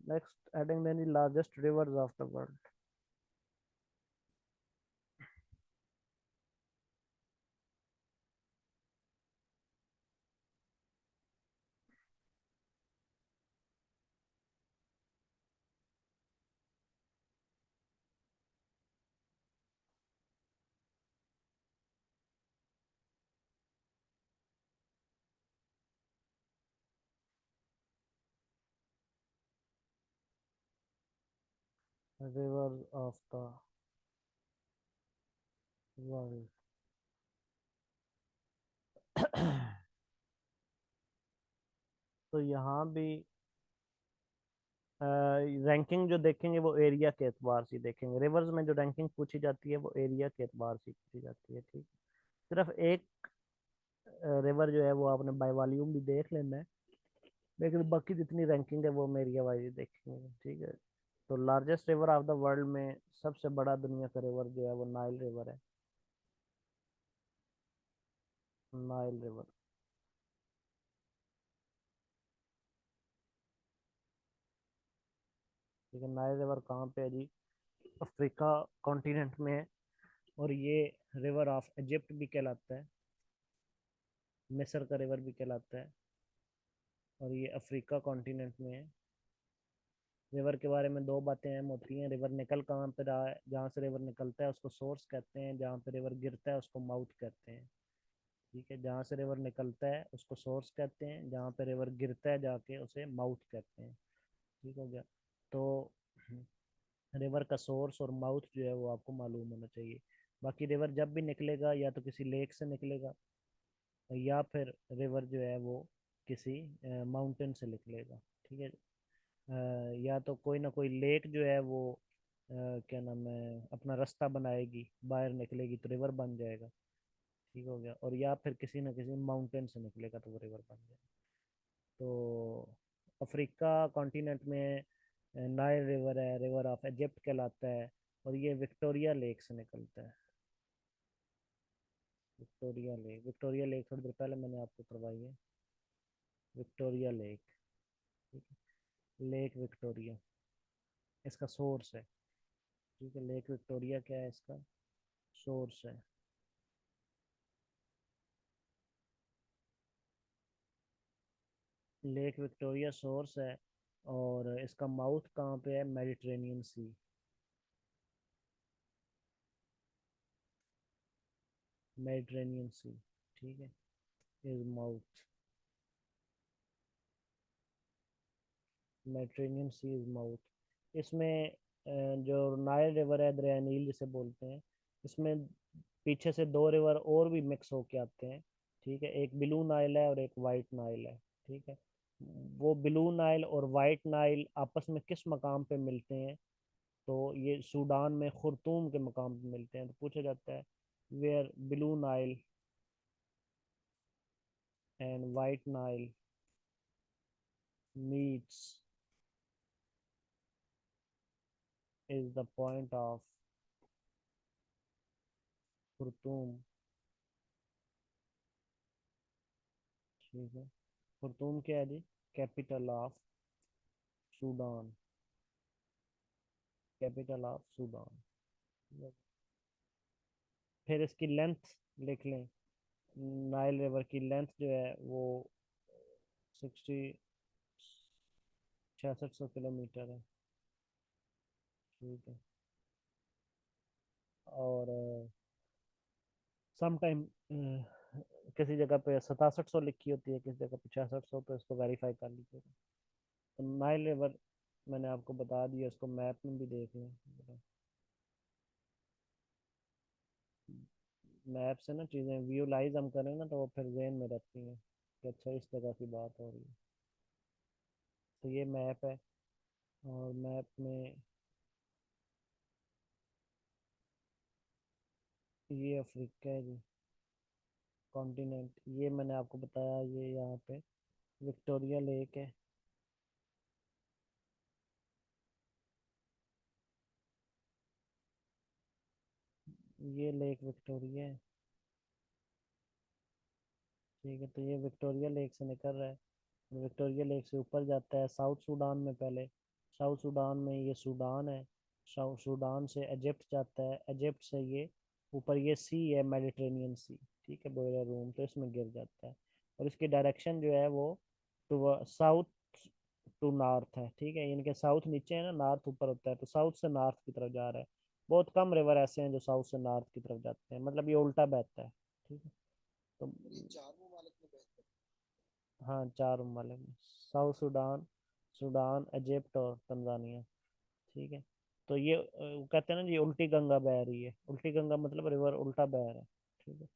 नेक्स्ट हेडिंग मेरी largest rivers of the world. Rivers of the world. तो यहाँ भी रैंकिंग जो देखेंगे वो एरिया के एतबार से देखेंगे। रिवर्स में जो रैंकिंग पूछी जाती है वो एरिया के एतबार से पूछी जाती है, ठीक। सिर्फ एक रिवर जो है वो आपने बाय वॉल्यूम भी देख लेना है, लेकिन बाकी जितनी रैंकिंग है वो हम एरिया वाइज देखेंगे, ठीक है। तो largest river of the world में सबसे बड़ा दुनिया का रिवर जो है वो नाइल रिवर है। Nile river. ठीक है, नाइल रिवर कहाँ पे है जी? अफ्रीका कॉन्टिनेंट में है। और ये रिवर ऑफ इजिप्ट भी कहलाता है, मिस्र का रिवर भी कहलाता है। और ये अफ्रीका कॉन्टिनेंट में है। रिवर के बारे में दो बातें अहम होती हैं। रिवर निकल कहाँ पे रहा है? जहाँ से रिवर निकलता है उसको सोर्स कहते हैं, जहाँ पे रिवर गिरता है उसको माउथ कहते हैं। ठीक है, जहाँ से रिवर निकलता है उसको सोर्स कहते हैं, जहाँ पे रिवर गिरता है जाके उसे माउथ कहते हैं। ठीक हो गया। तो रिवर का सोर्स और माउथ जो है वो आपको मालूम होना चाहिए। बाकी रिवर जब भी निकलेगा या तो किसी लेक से निकलेगा, या फिर रिवर जो है वो किसी माउंटेन से निकलेगा। ठीक है। या तो कोई ना कोई लेक जो है वो क्या नाम है अपना रास्ता बनाएगी, बाहर निकलेगी तो रिवर बन जाएगा। ठीक हो गया। और या फिर किसी न किसी माउंटेन से निकलेगा तो वो रिवर बन जाएगा। तो अफ्रीका कॉन्टिनेंट में नाइल रिवर है, रिवर ऑफ इजिप्ट कहलाता है। और ये विक्टोरिया लेक से निकलता है। विक्टोरिया लेक थोड़ी देर पहले मैंने आपको करवाई है। Victoria lake. ठीक है, लेक विक्टोरिया इसका सोर्स है। ठीक है, लेक विक्टोरिया क्या है? इसका सोर्स है। लेक विक्टोरिया सोर्स है। और इसका माउथ कहाँ पे है? Mediterranean Sea. Mediterranean Sea. ठीक है, is mouth. Mediterranean Sea is mouth. इसमें जो नाइल रिवर है, दरिया नील जिसे बोलते हैं, इसमें पीछे से दो रिवर और भी मिक्स होके आते हैं। ठीक है, एक ब्लू नाइल है और एक वाइट नाइल है। ठीक है। वो ब्लू नाइल और वाइट नाइल आपस में किस मकाम पे मिलते हैं? तो ये सूडान में खुर्तूम के मकाम पे मिलते हैं। तो पूछा जाता है where blue Nile and white Nile meets is the point of Khartoum. ठीक है, खुर्तूम क्या है जी? Capital of Sudan. Capital of Sudan. फिर इसकी लेंथ लिख लें। नाइल रिवर की लेंथ जो है वो 6600 किलोमीटर है। ठीक है। और सम टाइम किसी जगह पे 6700 लिखी होती है, किसी जगह पे 6600, तो इसको वेरीफाई कर लीजिएगा। तो नाइल रिवर मैंने आपको बता दिया, उसको मैप में भी देख लें। मैप से ना चीज़ें विजुलाइज हम करें ना तो वो फिर जहन में रहती हैं कि अच्छा इस जगह की बात हो रही है। तो ये मैप है। और मैप में ये अफ्रीका है जी, कॉन्टिनेंट। ये मैंने आपको बताया, ये यहाँ पे विक्टोरिया लेक है। ये लेक विक्टोरिया है। ठीक है, तो ये विक्टोरिया लेक से निकल रहा है। विक्टोरिया लेक से ऊपर जाता है साउथ सूडान में पहले। साउथ सूडान में ये सूडान है। साउथ सूडान से इजिप्ट जाता है, इजिप्ट से ये ऊपर ये सी है, मेडिटेरेनियन सी। ठीक है, बोइलर रूम, तो इसमें गिर जाता है। और इसकी डायरेक्शन जो है वो टू साउथ टू नॉर्थ है। ठीक है, इनके साउथ नीचे है ना, नॉर्थ ऊपर होता है, तो साउथ से नॉर्थ की तरफ जा रहा है। बहुत कम रिवर ऐसे हैं जो साउथ से नॉर्थ की तरफ जाते हैं, मतलब ये उल्टा बहता है। ठीक है। तो हाँ, चार ममालिक में, साउथ सूडान, सूडान, इजिप्ट और तंजानिया। ठीक है। तो ये वो कहते हैं ना जी उल्टी गंगा बह रही है। उल्टी गंगा मतलब रिवर उल्टा बह रहा है। ठीक है।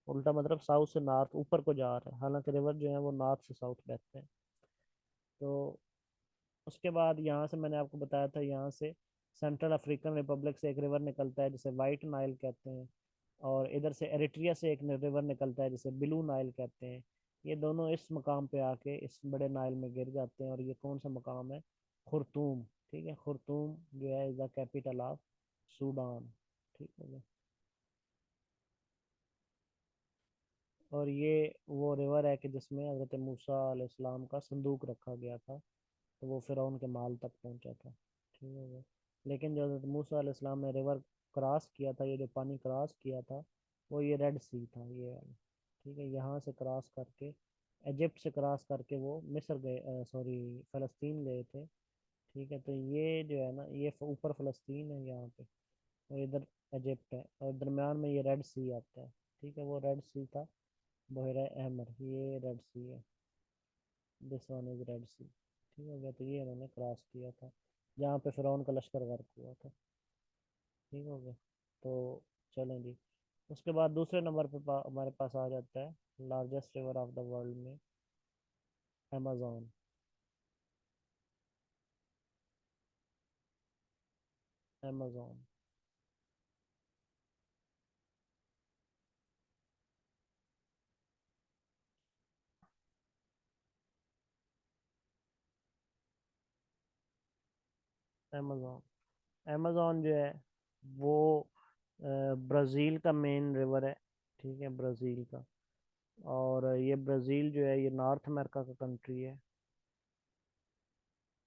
उल्टा मतलब साउथ से नॉर्थ ऊपर को जा रहा है, हालांकि रिवर जो है वो नॉर्थ से साउथ बहते हैं। तो उसके बाद यहाँ से मैंने आपको बताया था, यहाँ से सेंट्रल अफ्रीकन रिपब्लिक से एक रिवर निकलता है जिसे वाइट नाइल कहते हैं। और इधर से एरिट्रिया से एक रिवर निकलता है जिसे ब्लू नाइल कहते हैं। ये दोनों इस मकाम पे आके इस बड़े नाइल में गिर जाते हैं। और ये कौन सा मकाम है? खुर्तूम। ठीक है, खुर्तूम जो है is the capital of Sudan. ठीक है। और ये वो रिवर है कि जिसमें हजरत मूसा अलैहिस्सलाम का संदूक रखा गया था, तो वो फिरौन के महल तक पहुंचा था। ठीक है। लेकिन जो हजरत मूसा अलैहिस्सलाम ने रिवर क्रॉस किया था, ये जो पानी क्रॉस किया था, वो ये रेड सी था ये वाला। ठीक है, यहाँ से क्रॉस करके, इजिप्ट से क्रॉस करके वो मिस्र गए, सॉरी फ़लस्तीन गए थे। ठीक है, तो ये जो है ना, ये ऊपर फ़लस्तीन है यहाँ पे, और इधर इजिप्ट है, और दरम्यान में ये रेड सी आता है। ठीक है, वो रेड सी था, बहरा अहमर, ये रेड सी है। दिस वन इज रेड सी। ठीक हो गया, तो ये इन्होंने क्रॉस किया था जहाँ पे फिरौन का लश्कर गर्क हुआ था। ठीक हो गया। तो चलें जी। उसके बाद दूसरे नंबर पे हमारे पास आ जाता है largest river of the world में, अमेजोन। अमेजोन। अमेजोन। अमेजोन जो है वो ब्राज़ील का मेन रिवर है। ठीक है, ब्राज़ील का। और ये ब्राज़ील जो है ये नॉर्थ अमेरिका का कंट्री है।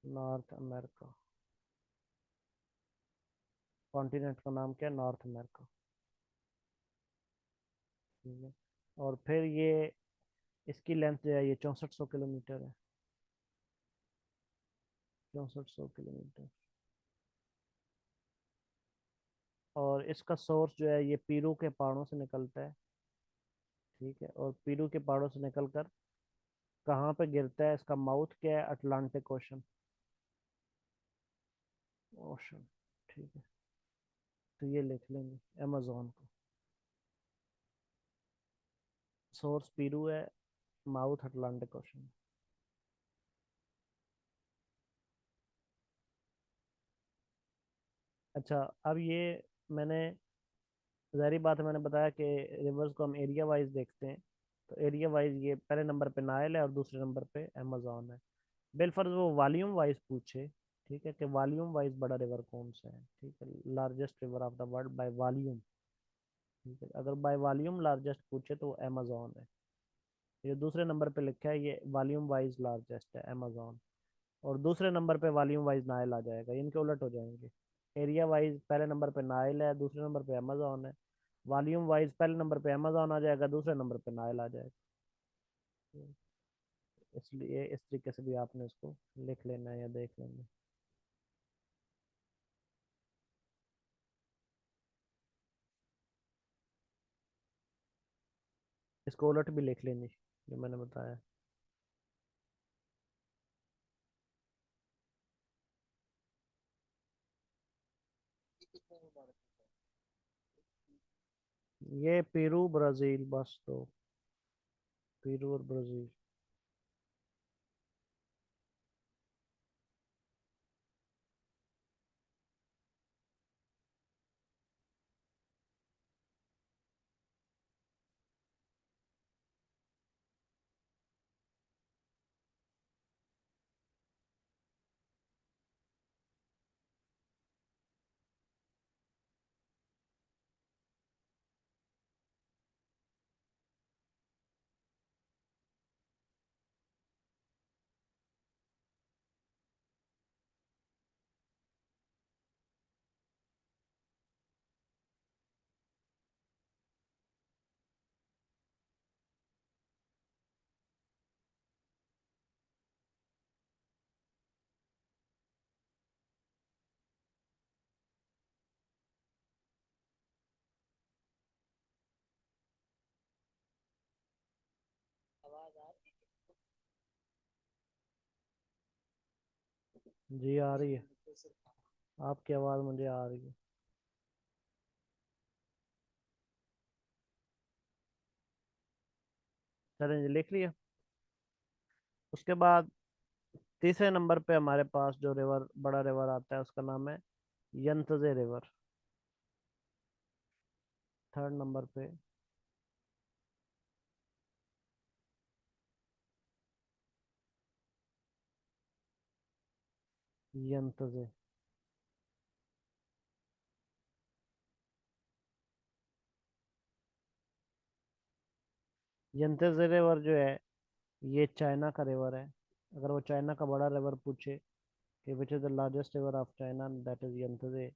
North America. कॉन्टिनेंट का नाम क्या है? North America. ठीक है। और फिर ये, इसकी लेंथ जो है ये 6400 किलोमीटर है। 6400 किलोमीटर। और इसका सोर्स जो है ये पीरू के पहाड़ों से निकलता है। ठीक है, और पीरू के पहाड़ों से निकलकर कहाँ पे गिरता है? इसका माउथ क्या है? Atlantic ocean. ओशन। ठीक है, तो ये लिख लेंगे अमेजोन को। सोर्स पीरू है, माउथ अटलांटिक ओशन। अच्छा, अब ये मैंने, ज़ाहिर बात है, मैंने बताया कि रिवर्स को हम एरिया वाइज देखते हैं। तो एरिया वाइज ये पहले नंबर पे नाइल है और दूसरे नंबर पे अमेजोन है। बिलफर्ज वो वॉल्यूम वाइज पूछे, ठीक है, कि वॉल्यूम वाइज बड़ा रिवर कौन सा है? ठीक है, largest river of the world bye volume. ठीक है, अगर बाय वॉल्यूम लार्जेस्ट पूछे तो अमेजोन है। ये दूसरे नंबर पे लिखा है, ये वॉल्यूम वाइज लार्जेस्ट है अमेजोन। और दूसरे नंबर पे वॉल्यूम वाइज नाइल आ जाएगा, इनके उलट हो जाएंगे। एरिया वाइज पहले नंबर पे नाइल है, दूसरे नंबर पे अमेजोन है। वॉल्यूम वाइज पहले नंबर पे अमेजोन आ जाएगा, दूसरे नंबर पे नाइल आ जाएगा। इसलिए इस तरीके से भी आपने इसको लिख लेना है या देख लेना है। इसको उलट भी लिख लेनी जो मैंने बताया। ये पेरू ब्राजील, बस तो पेरू और ब्राजील। जी आ रही है, आपकी आवाज़ मुझे आ रही है। चलें जी, लिख लिया। उसके बाद तीसरे नंबर पे हमारे पास जो रिवर, बड़ा रिवर आता है, उसका नाम है यंतजे रिवर। थर्ड नंबर पे यंतजे। यंतजे रिवर जो है, ये चाइना का रिवर है। अगर वो चाइना का बड़ा रिवर पूछे कि which is the largest river of China, that is Yangtze.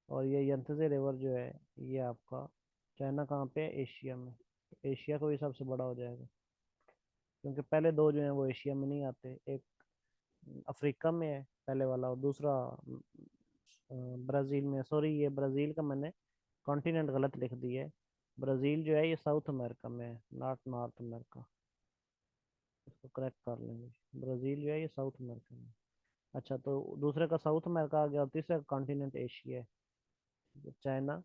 और ये यंतजे रिवर जो है, ये आपका चाइना कहाँ पे है? एशिया में। एशिया को ही सबसे बड़ा हो जाएगा, क्योंकि पहले दो जो हैं वो एशिया में नहीं आते। एक अफ्रीका में है पहले वाला, और दूसरा ब्राज़ील में। सॉरी, ये ब्राज़ील का मैंने कॉन्टिनेंट गलत लिख दिया है। ब्राज़ील जो है ये साउथ अमेरिका में है, नॉट नॉर्थ अमेरिका। इसको करेक्ट कर लेंगे। ब्राज़ील जो है ये साउथ अमेरिका में। अच्छा, तो दूसरे का साउथ अमेरिका आ गया, और तीसरे का कॉन्टिनेंट एशिया है, ठीक है, चाइना।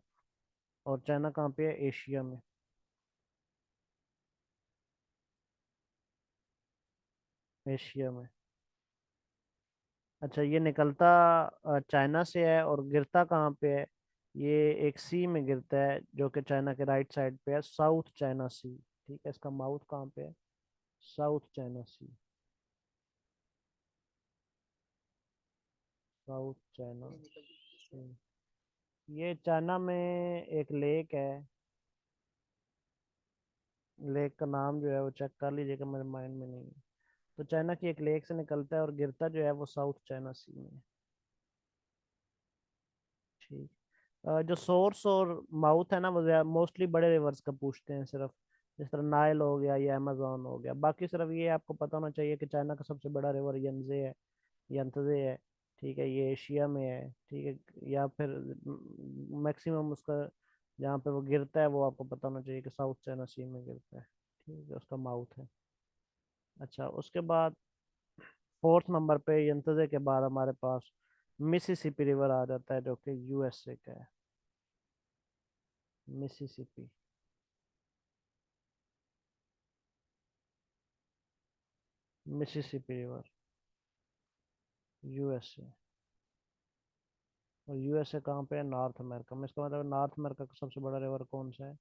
और चाइना कहाँ पे है? एशिया में। एशिया में। अच्छा, ये निकलता चाइना से है और गिरता कहाँ पे है? ये एक सी में गिरता है, जो कि चाइना के राइट साइड पे है, साउथ चाइना सी। ठीक है, इसका माउथ कहाँ पे है? साउथ चाइना सी। साउथ चाइना सी। ये चाइना में एक लेक है। लेक का नाम जो है वो चेक कर लीजिएगा, मेरे माइंड में नहीं है। तो चाइना की एक लेक से निकलता है और गिरता जो है वो साउथ चाइना सी में है। ठीक। जो सोर्स और माउथ है ना, वो मोस्टली बड़े रिवर्स का पूछते हैं सिर्फ। जिस तरह नाइल हो गया या अमेजोन हो गया। बाकी सिर्फ ये आपको पता होना चाहिए कि चाइना का सबसे बड़ा रिवर यंजे है, यंतजे है। ठीक है, ये एशिया में है। ठीक है, या फिर मैक्सिमम उसका जहाँ पे वो गिरता है वो आपको पता होना चाहिए कि साउथ चाइना सी में गिरता है। ठीक है, उसका माउथ है। अच्छा, उसके बाद फोर्थ नंबर पे यंतजे के बाद हमारे पास मिसिसिपी रिवर आ जाता है, जो कि यूएसए का है। मिसिसिपी। Mississippi river, USA. और यूएसए कहाँ पे है? नॉर्थ अमेरिका में। इसका मतलब नॉर्थ अमेरिका का सबसे बड़ा रिवर कौन सा है?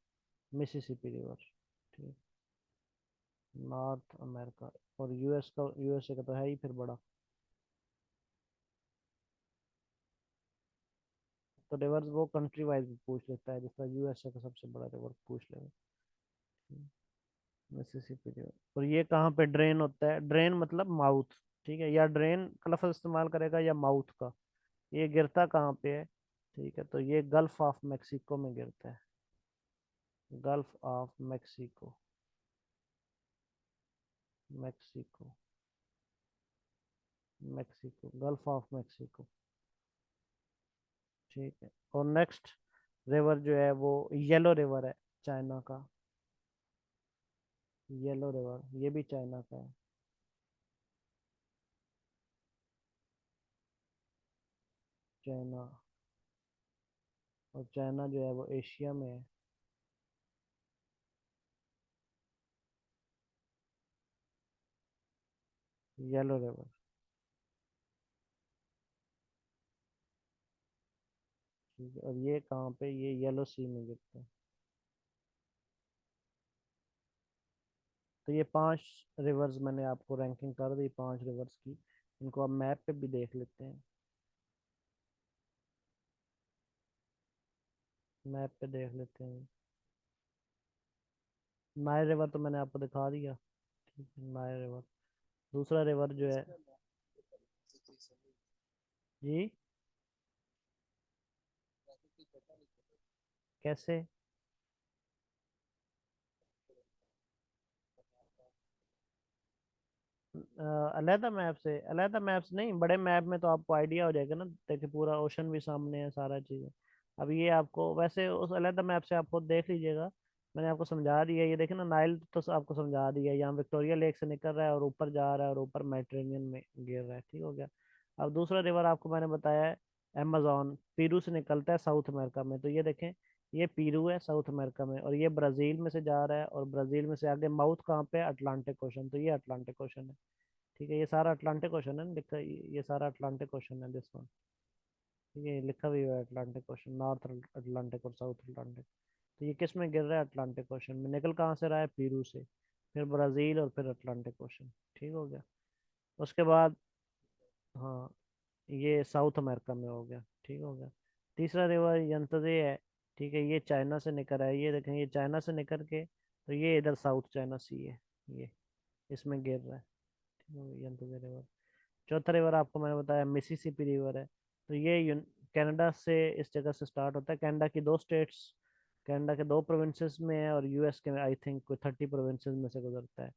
Mississippi river. ठीक। North America. और यूएसए का तो है ही फिर बड़ा। तो रिवर वो कंट्री वाइज भी पूछ लेता है, जिस तरह यूएसए का सबसे बड़ा रिवर पूछ लेगा। Mississippi river. और ये कहाँ पे ड्रेन होता है? ड्रेन मतलब माउथ। ठीक है, या ड्रेन का लफ्ज इस्तेमाल करेगा या माउथ का। ये गिरता कहाँ पे है? ठीक है, तो ये गल्फ ऑफ मेक्सिको में गिरता है। Gulf of Mexico. Mexico. Mexico, gulf of Mexico. ठीक है। और नेक्स्ट रिवर जो है वो येलो रिवर है, चाइना का। येलो रिवर, ये भी चाइना का है। चाइना। और चाइना जो है वो एशिया में है। Yellow river. ठीक है, और ये कहाँ पे? ये येलो सी में गिरता है। तो ये पांच रिवर्स मैंने आपको रैंकिंग कर दी, पांच रिवर्स की। इनको आप मैप पे भी देख लेते हैं। मैप पे देख लेते हैं। नाइल रिवर तो मैंने आपको दिखा दिया। ठीक है, नाइल रिवर। दूसरा रिवर जो है। जी। कैसे? अलहदा मैप से? अलहदा मैप से नहीं, बड़े मैप में तो आपको आइडिया हो जाएगा ना, देखिए पूरा ओशन भी सामने है, सारा चीज़। अब ये आपको वैसे उस अलहदा मैप से आप खुद देख लीजिएगा। मैंने आपको समझा दिया, ये देखे ना, नाइल तो आपको समझा दिया, यहाँ विक्टोरिया लेक से निकल रहा है और ऊपर जा रहा है और ऊपर मेडिटेरेनियन में गिर रहा है। ठीक हो गया। अब दूसरा रिवर आपको मैंने बताया है, अमेजोन। पीरू से निकलता है साउथ अमेरिका में। तो ये देखें, ये पीरू है साउथ अमेरिका में, और ये ब्राजील में से जा रहा है, और ब्राजील में से आगे माउथ कहाँ पे है? Atlantic ocean. तो ये अटलांटिक ओशन है। ठीक है, ये सारा अटलांटिक ओशन है ना लिखा, ये सारा अटलांटिक ओशन है दिस वन। ठीक है, ये लिखा भी हुआ है अटलांटिक ओशन, नॉर्थ अटलांटिक और साउथ अटलांटिक। तो ये किस में गिर रहा है? अटलांटिक ओशन में। निकल कहाँ से रहा है? पेरू से, फिर ब्राज़ील और फिर अटलांटिक ओशन। ठीक हो गया। उसके बाद, हाँ, ये साउथ अमेरिका में हो गया। ठीक हो गया। तीसरा रिवर यंतजे है। ठीक है, ये चाइना से निकल है, ये देखें, ये चाइना से निकल के तो ये इधर साउथ चाइना सी है, ये इसमें गिर रहा है। ठीक हो गया, यंतजे रिवर। चौथा रिवर आपको मैंने बताया मिसिसिपी रिवर है। तो ये कनाडा से, इस जगह से स्टार्ट होता है। कनाडा की दो स्टेट्स, कनाडा के दो प्रोविंसेस में है, और यूएस के आई थिंक कोई 30 प्रोविंसेस में से गुजरता है।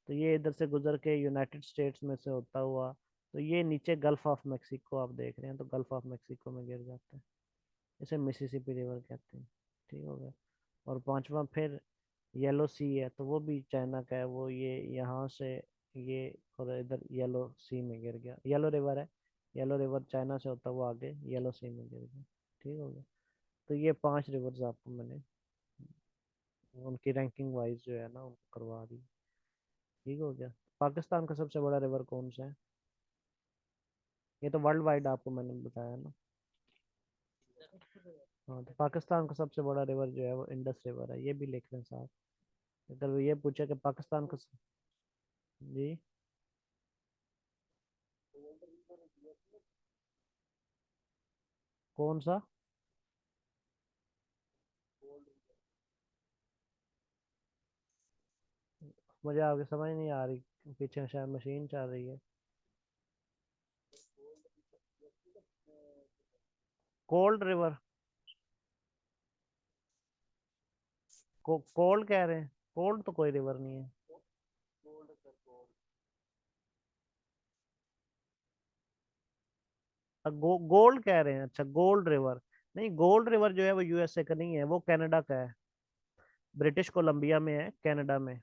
तो ये इधर से गुजर के यूनाइटेड स्टेट्स में से होता हुआ, तो ये नीचे गल्फ ऑफ मेक्सिको आप देख रहे हैं, तो गल्फ ऑफ मेक्सिको में गिर जाता है। इसे मिसिसिपी रिवर कहते हैं। ठीक हो गया। और पांचवा फिर येलो सी है, तो वो भी चाइना का है, वो ये यहाँ से, ये और इधर येलो सी में गिर गया, येलो रिवर है। येलो रिवर चाइना से होता हुआ आगे येलो सी में गिर गया। ठीक हो गया। तो ये 5 रिवर्स आपको मैंने उनकी रैंकिंग वाइज जो है ना उनको करवा दी। ठीक हो गया। पाकिस्तान का सबसे बड़ा रिवर कौन सा है? ये तो वर्ल्ड वाइड आपको मैंने बताया ना। हाँ, तो पाकिस्तान का सबसे बड़ा रिवर जो है वो इंडस रिवर है, ये भी लिख लें साथ। अगर वो ये पूछे कि पाकिस्तान का जी, कौन सा? मुझे आपकी समझ नहीं आ रही, पीछे शायद मशीन चल रही है। Cold river? कोल्ड कह रहे हैं? कोल्ड तो कोई रिवर नहीं है। गोल्ड कह रहे हैं, अच्छा गोल्ड रिवर। नहीं, गोल्ड रिवर जो है वो यूएसए का नहीं है, वो कनाडा का है। ब्रिटिश कोलंबिया में है, कनाडा में।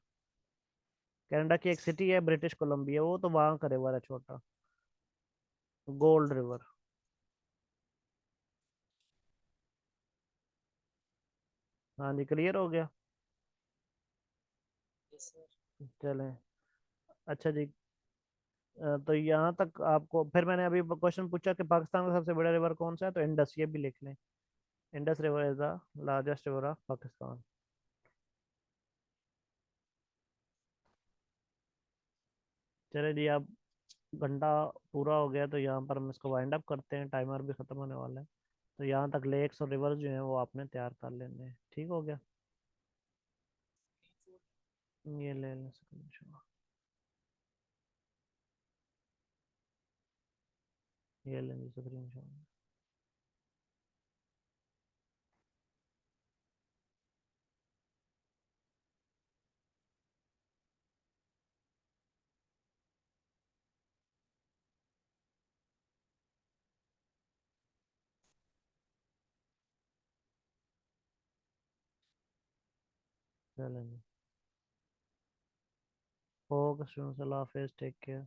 कनाडा की एक सिटी है ब्रिटिश कोलंबिया, वो तो वहां का रिवर है छोटा, गोल्ड रिवर। हाँ जी, क्लियर हो गया। चलें। अच्छा जी। तो यहाँ तक आपको, फिर मैंने अभी क्वेश्चन पूछा कि पाकिस्तान का सबसे बड़ा रिवर कौन सा है, तो इंडस, ये भी लिख लें। Indus river is the largest river of Pakistan. चले जी, अब घंटा पूरा हो गया, तो यहाँ पर हम इसको वाइंड अप करते हैं, टाइमर भी खत्म होने वाला है। तो यहाँ तक लेक्स और रिवर्स जो हैं वो आपने तैयार कर लेने हैं। ठीक हो गया। ये ले लें स्क्रीनशॉट। ये लें स्क्रीनशॉट। चलें जी। ओके स्टूडेंट्स, अल्लाह हाफिज़, टेक केयर।